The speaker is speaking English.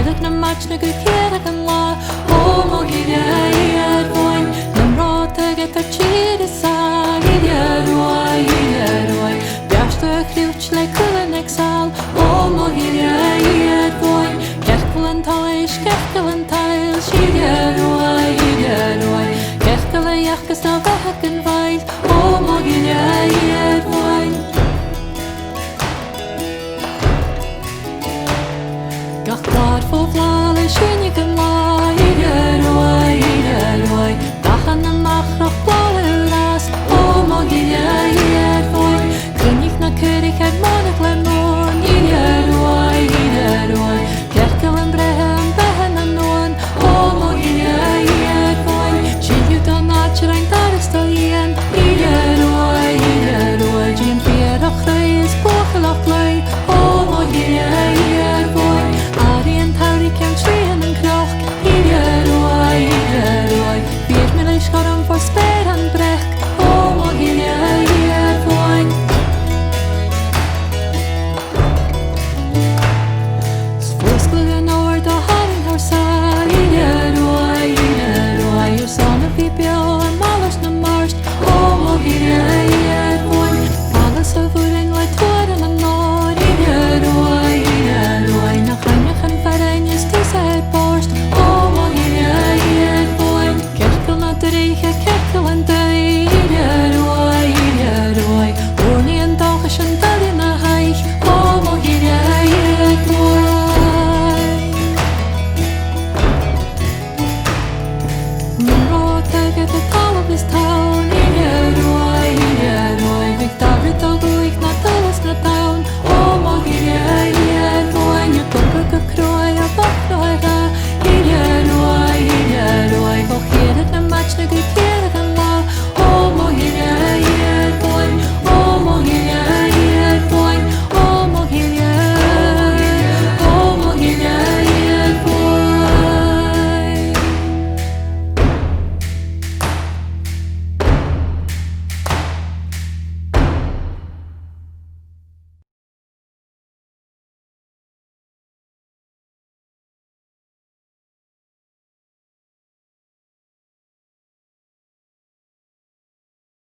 Céadach na matna go céadach an lá ó mo giad bhain na mráta get ar tíad is sa giad roi beasta chriúch le culan ag sal ó mo giad bhain Cercail an talis cercail an tail siad roi Cercail a iachgus na bheithach an bhaid ó mo giad bhain Gach blad fó bhlá le sinne go má iad roi Dachan na machrach blála las ó mo giad bhain Cruinnig na curich ag monach le món iad roi Cercail an brethe an behan an nóan ó mo giad bhain Siú don áitir ein daras do íon iad roi Díon fiadach reis bóchalach lei ó mo giad bhain Aríon taurí cean trían an croch iad roi Bíad me leis goran for spéir an brech ó mo giad bhain Sfoscail an óir do haring hausa iad roi Ar son a bhí beo an malas na marst ó mo giad bhain Palas a bhuaing le tuaireann an náid iad roi Na chainneach an ferein is tis a borst ó mo giad bhain Cercail na dríche cercail an day iad roi Úrní an dáchas an dali na haich ó mo giad bhain Get the call of his time